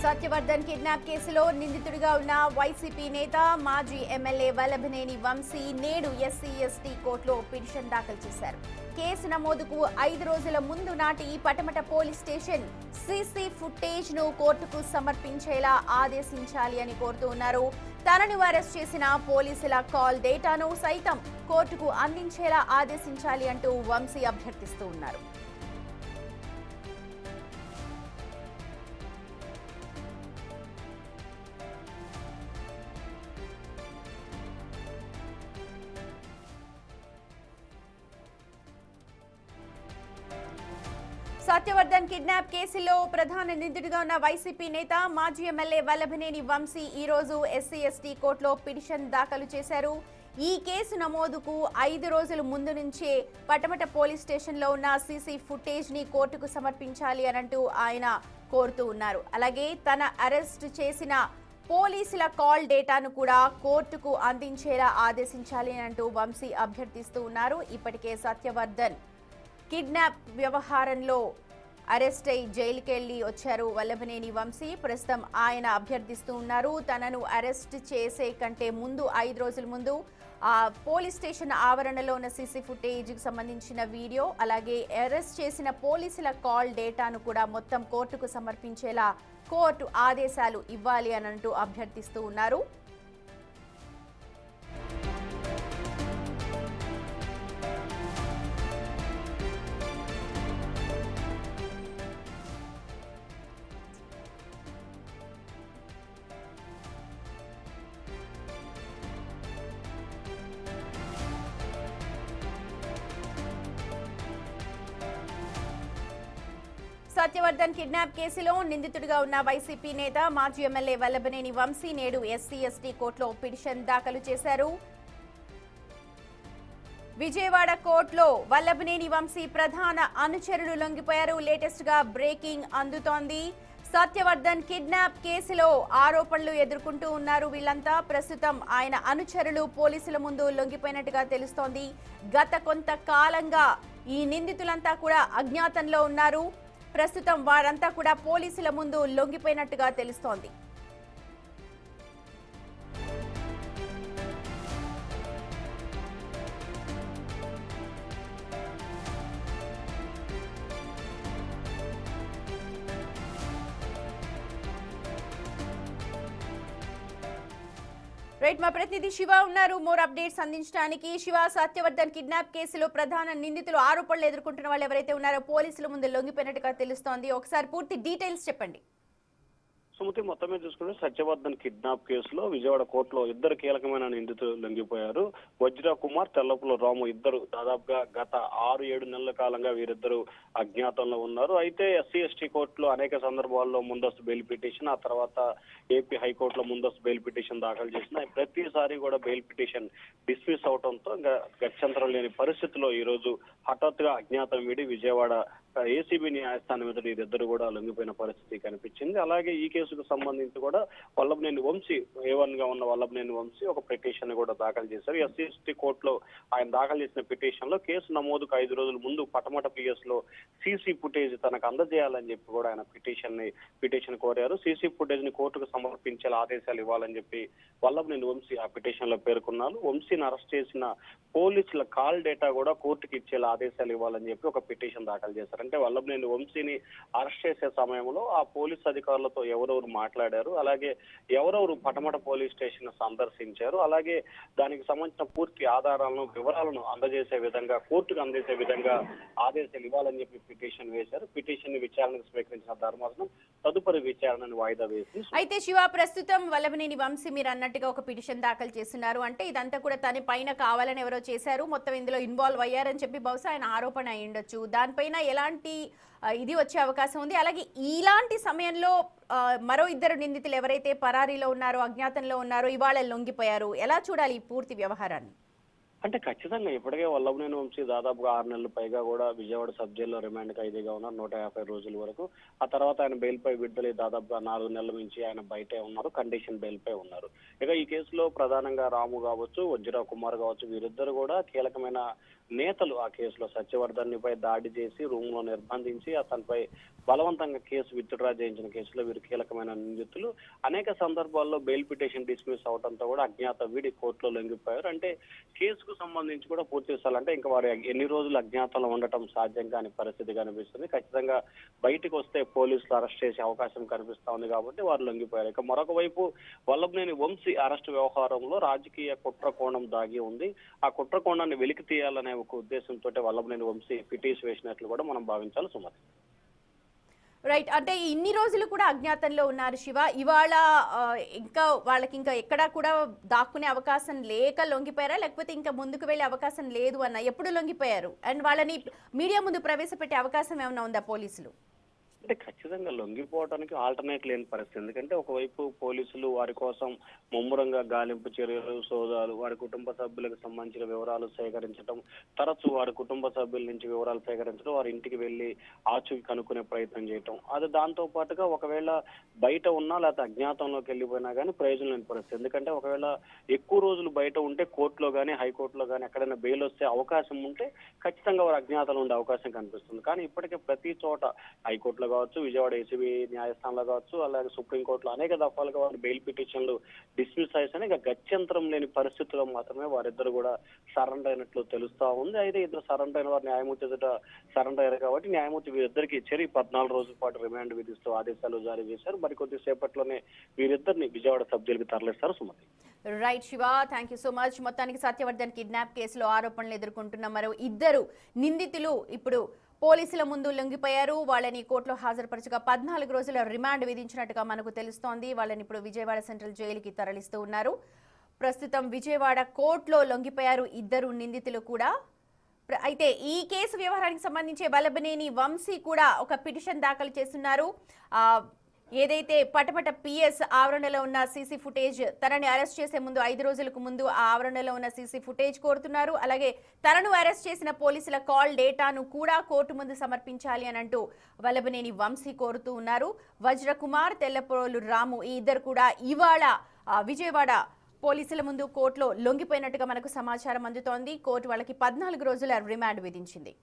Satyavardhan kidnap కేసులో నిందితుడిగా ఉన్న వైసీపీ నేత మాజీ ఎమ్మెల్యే వల్లభనేని వంశీ నేడు ఎస్సీ ఎస్టీ కోర్టులో పిటిషన్ దాఖలు చేశారు. కేసు నమోదుకు 5 రోజుల ముందు నాటి Patamata police station CC footage ను కోర్టుకు సమర్పించేలా ఆదేశించాలి అని కోరుతూ ఉన్నారు. తనను అరెస్ట్ చేసిన పోలీసుల కాల్ డేటాను సైతం కోర్టుకు అందించేలా ఆదేశించాలి అంటూ వంశీ అభ్యర్థిస్తూ ఉన్నారు. సత్యవర్ధన్ కిడ్నాప్ కేసులో ప్రధాన నిందితుడిగా ఉన్న వైసీపీ నేత మాజీ ఎమ్మెల్యే వల్లభనేని వంశీ ఈ రోజు ఎస్సీ ఎస్టీ కోర్టులో పిటిషన్ దాఖలు చేశారు. ఈ కేసు నమోదుకు 5 రోజుల ముందు నుంచే పటమట పోలీస్ స్టేషన్లో ఉన్న సీసీ ఫుటేజ్ ని కోర్టుకు సమర్పించాలి అనంటూ ఆయన కోరుతూ ఉన్నారు. అలాగే తన అరెస్ట్ చేసిన పోలీసుల కాల్ డేటాను కూడా కోర్టుకు అందించేలా ఆదేశించాలి అంటూ వంశీ అభ్యర్థిస్తూ ఉన్నారు. ఇప్పటికే సత్యవర్ధన్ కిడ్నాప్ వ్యవహారంలో అరెస్ట్ అయి జైలుకెళ్లి వచ్చారు వల్లభనేని వంశీ. ప్రస్తుతం ఆయన అభ్యర్థిస్తూ ఉన్నారు. తనను అరెస్ట్ చేసే కంటే ముందు 5 రోజుల ముందు పోలీస్ స్టేషన్ ఆవరణలో ఉన్న సీసీ ఫుటేజ్ కి సంబంధించిన వీడియో, అలాగే అరెస్ట్ చేసిన పోలీసుల కాల్ డేటాను కూడా మొత్తం కోర్టుకు సమర్పించేలా కోర్టు ఆదేశాలు ఇవ్వాలి అని అంటూ అభ్యర్థిస్తూ ఉన్నారు. సత్యవర్ధన్ కిడ్నాప్ కేసులో నిందితుడిగా ఉన్న వైసీపీ నేత మాజీ ఎమ్మెల్యే వల్లభనేని వంశీ నేడు ఎస్సీ ఎస్టీ కోర్టులో పిటిషన్ దాఖలు చేశారు. విజయవాడ కోర్టులో వల్లభనేని వంశీ ప్రధాన అనుచరులు లొంగిపోయారు. లేటెస్ట్ గా బ్రేకింగ్ అందుతోంది. సత్యవర్ధన్ కిడ్నాప్ కేసులో ఆరోపణలు ఎదుర్కొంటూ ఉన్నారు వీళ్ళంతా. ప్రస్తుతం ఆయన అనుచరులు పోలీసుల ముందు లొంగిపోయినట్టుగా తెలుస్తోంది. గత కొంతకాలంగా ఈ నిందితులంతా కూడా అజ్ఞాతంలో ఉన్నారు. ప్రస్తుతం వారంతా కూడా పోలీసుల ముందు లొంగిపోయినట్టుగా తెలుస్తోంది. రైట్, మా ప్రతినిధి శివ ఉన్నారు మోర్ అప్డేట్స్ అందించడానికి. శివ, సత్యవర్ధన్ కిడ్నాప్ కేసులో ప్రధాన నిందితులు ఆరోపణలు ఎదుర్కొంటున్న వాళ్ళు ఎవరైతే ఉన్నారో పోలీసుల ముందు లొంగిపోయినట్టుగా తెలుస్తోంది. ఒకసారి పూర్తి డీటెయిల్స్ చెప్పండి. సుమతి, మొత్తమే చూసుకుంటే సత్యవర్ధన్ కిడ్నాప్ కేసులో విజయవాడ కోర్టులో 2 కీలకమైన నిందితులు లొంగిపోయారు. వజ్ర కుమార్, తెల్లపుల రాము ఇద్దరు దాదాపుగా గత 6-7 నెలల కాలంగా వీరిద్దరు అజ్ఞాతంలో ఉన్నారు. అయితే ఎస్సీ ఎస్టీ కోర్టులో అనేక సందర్భాల్లో ముందస్తు బెయిల్ పిటిషన్, ఆ తర్వాత ఏపీ హైకోర్టులో ముందస్తు బెయిల్ పిటిషన్ దాఖలు చేసిన ప్రతిసారి కూడా బెయిల్ పిటిషన్ డిస్మిస్ అవడంతో గత్యంతరం లేని పరిస్థితిలో ఈ రోజు హఠాత్తుగా అజ్ఞాతం వీడి విజయవాడ ఏసీబీ న్యాయస్థానం ఎదుట వీరిద్దరు కూడా లొంగిపోయిన పరిస్థితి కనిపించింది. అలాగే ఈ కేసుకు సంబంధించి కూడా వల్లభనేని వంశీ, A1 గా ఉన్న వల్లభనేని వంశీ ఒక పిటిషన్ కూడా దాఖలు చేశారు. ఎస్సీ ఎస్టీ కోర్టులో ఆయన దాఖలు చేసిన పిటిషన్ లో కేసు నమోదుకు 5 రోజుల ముందు పటమట పిఎస్ లో సీసీ ఫుటేజ్ తనకు అందజేయాలని చెప్పి కూడా ఆయన పిటిషన్ కోరారు. సీసీ ఫుటేజ్ ని కోర్టుకు సమర్పించేలా ఆదేశాలు ఇవ్వాలని చెప్పి వల్లభనేని వంశీ ఆ పిటిషన్ లో పేర్కొన్నారు. వంశీని అరెస్ట్ చేసిన పోలీసుల కాల్ డేటా కూడా కోర్టుకు ఇచ్చేలా ఆదేశాలు ఇవ్వాలని చెప్పి ఒక పిటిషన్ దాఖలు చేశారు. అంటే వల్లభనేని వంశీని అరెస్ట్ చేసే సమయంలో ఆ పోలీస్ అధికారులతో ఎవరెవరు మాట్లాడారు, అలాగే ఎవరెవరు పటమట పోలీస్ స్టేషన్ సందర్శించారు, అలాగే దానికి సంబంధించిన పూర్తి ఆధారాలను వివరాలను అందజేసే విధంగా కోర్టుకు అందేసే విధంగా ఆదేశాలు ఇవ్వాలని చెప్పి పిటిషన్ వేశారు. పిటిషన్ ని విచారణకు స్వీకరించిన ధర్మాసనం తదుపరి విచారణను వాయిదా వేసి. అయితే శివ, ప్రస్తుతం వల్లభనేని వంశీ మీరు అన్నట్టుగా ఒక పిటిషన్ దాఖలు చేస్తున్నారు. అంటే ఇదంతా కూడా తన పైన కావాలని ఎవరో చేశారు, మొత్తం ఇందులో ఇన్వాల్వ్ అయ్యారని చెప్పి బహుశా ఆయన ఆరోపణ అయి ఉండొచ్చు. దానిపైన ఎలాంటి ఇది వచ్చే అవకాశం ఉంది? అలాగే ఇలాంటి సమయంలో మరో 2 నిందితులు ఎవరైతే పరారీలో ఉన్నారో, అజ్ఞాతంలో ఉన్నారో, ఇవాళ లొంగిపోయారు. ఎలా చూడాలి ఈ పూర్తి వ్యవహారాన్ని? అంటే ఖచ్చితంగా ఇప్పటికే వల్లభనేని వంశీ దాదాపుగా 6 నెలల పైగా కూడా విజయవాడ సబ్ జైల్లో రిమాండ్ ఖైదీగా ఉన్నారు 150 రోజుల వరకు. ఆ తర్వాత ఆయన బెయిల్ పై విడుదలై దాదాపుగా 4 నెలల నుంచి ఆయన బయటే ఉన్నారు, కండిషన్ బెయిల్ పై ఉన్నారు. ఇక ఈ కేసులో ప్రధానంగా రాము కావచ్చు, వజ్ర కుమార్ కావచ్చు, వీరిద్దరు కూడా కీలకమైన నేతలు ఆ కేసులో సత్యవర్ధన్నిపై దాడి చేసి రూమ్ లో నిర్బంధించి అతనిపై బలవంతంగా కేసు విత్డ్రా చేయించిన కేసులో వీరు కీలకమైన నిందితులు. అనేక సందర్భాల్లో బెయిల్ పిటిషన్ డిస్మిస్ అవడంతో కూడా అజ్ఞాత వీడి కోర్టులో లొంగిపోయారు. అంటే కేసుకు సంబంధించి కూడా పూర్తి అంటే ఇంకా వారు ఎన్ని రోజులు అజ్ఞాతంలో ఉండటం సాధ్యం కాని పరిస్థితి కనిపిస్తుంది. ఖచ్చితంగా బయటకు వస్తే పోలీసులు అరెస్ట్ చేసే అవకాశం కనిపిస్తా ఉంది కాబట్టి వారు లొంగిపోయారు. ఇక మరొక వైపు వల్లభనేని వంశీ అరెస్టు వ్యవహారంలో రాజకీయ కుట్ర కోణం దాగి ఉంది. ఆ కుట్ర కోణాన్ని వెలికి తీయాలనే ఒక ఉద్దేశంతో వల్లభనేని వంశీ పిటిషన్ వేసినట్లు కూడా మనం భావించాలి సుమతి. రైట్, అంటే ఇన్ని రోజులు కూడా అజ్ఞాతంలో ఉన్నారు శివ. ఇవాళ ఇంకా వాళ్ళకి ఇంకా ఎక్కడా కూడా దాక్కునే అవకాశం లేక లొంగిపోయారా, లేకపోతే ఇంకా ముందుకు వెళ్ళే అవకాశం లేదు అన్న ఎప్పుడు లొంగిపోయారు? అండ్ వాళ్ళని మీడియా ముందు ప్రవేశపెట్టే అవకాశం ఏమైనా ఉందా పోలీసులు? అంటే ఖచ్చితంగా లొంగిపోవడానికి ఆల్టర్నేట్ లేని పరిస్థితి. ఎందుకంటే ఒకవైపు పోలీసులు వారి కోసం ముమ్మరంగా గాలింపు చర్యలు, సోదాలు, వారి కుటుంబ సభ్యులకు సంబంధించిన వివరాలు సేకరించడం, తరచూ వారి కుటుంబ సభ్యుల నుంచి వివరాలు సేకరించడం, వారి ఇంటికి వెళ్లి ఆచూకీ కనుక్కునే ప్రయత్నం చేయటం. అది దాంతో పాటుగా ఒకవేళ బయట ఉన్నా లేకపోతే అజ్ఞాతంలోకి వెళ్ళిపోయినా కానీ ప్రయోజనం లేని పరిస్థితి. ఎందుకంటే ఒకవేళ ఎక్కువ రోజులు బయట ఉంటే కోర్టులో కానీ హైకోర్టులో కానీ ఎక్కడైనా బెయిల్ వస్తే అవకాశం ఉంటే ఖచ్చితంగా వారు అజ్ఞాతంలో ఉండే అవకాశం కనిపిస్తుంది. కానీ ఇప్పటికే ప్రతి చోట హైకోర్టులో కావచ్చు, విజయవాడ ఏసీబీ న్యాయస్థానంలో కావచ్చు, అలాగే సుప్రీంకోర్టులో అనేక దఫాలుగా వారి బెయిల్ పిటిషన్లు డిస్మిస్ అయ్యేసని ఇక గత్యంతరం లేని పరిస్థితుల్లో మాత్రమే వారిద్దరు కూడా సరెండర్ అయినట్లు తెలుస్తా ఉంది. అయితే ఇద్దరు సరెండర్ అయిన వారు న్యాయమూర్తి ఎదుట సరెండర్ అయ్యారు కాబట్టి న్యాయమూర్తి వీరిద్దరికి 14 రోజుల పాటు రిమాండ్ విధిస్తూ ఆదేశాలు జారీ చేశారు. మరి కొద్దిసేపట్లోనే వీరిద్దరిని విజయవాడ సబ్ జైలుకి తరలిస్తారు Sumathi. Right Shiva, thank you so much. మొత్తానికి సత్యవర్ధన్ కిడ్నాప్ కేసులో ఆరోపణలు ఎదుర్కొంటున్న మరో ఇద్దరు నిందితులు ఇప్పుడు పోలీసుల ముందు లొంగిపోయారు. వాళ్ళని కోర్టులో హాజరుపరచగా 14 రోజుల రిమాండ్ విధించినట్టుగా మనకు తెలుస్తోంది. వాళ్ళని ఇప్పుడు విజయవాడ సెంట్రల్ జైలుకి తరలిస్తూ ఉన్నారు. ప్రస్తుతం విజయవాడ కోర్టులో లొంగిపోయారు ఇద్దరు నిందితులు కూడా. అయితే ఈ కేసు వ్యవహారానికి సంబంధించి వల్లభనేని వంశీ కూడా ఒక పిటిషన్ దాఖలు చేస్తున్నారు. ఏదైతే పటపట పిఎస్ ఆవరణలో ఉన్న సీసీ ఫుటేజ్, తనని అరెస్ట్ చేసే ముందు 5 రోజులకు ముందు ఆ ఆవరణలో ఉన్న సీసీ ఫుటేజ్ కోరుతున్నారు. అలాగే తనను అరెస్ట్ చేసిన పోలీసుల కాల్ డేటాను కూడా కోర్టు ముందు సమర్పించాలి అని అంటూ వల్లభనేని వంశీ కోరుతూ ఉన్నారు. వజ్రకుమార్, తెల్లప్రోలు రాము ఈ ఇద్దరు కూడా ఇవాళ విజయవాడ పోలీసుల ముందు కోర్టులో లొంగిపోయినట్టుగా మనకు సమాచారం అందుతోంది. కోర్టు వాళ్ళకి 14 రోజుల రిమాండ్ విధించింది.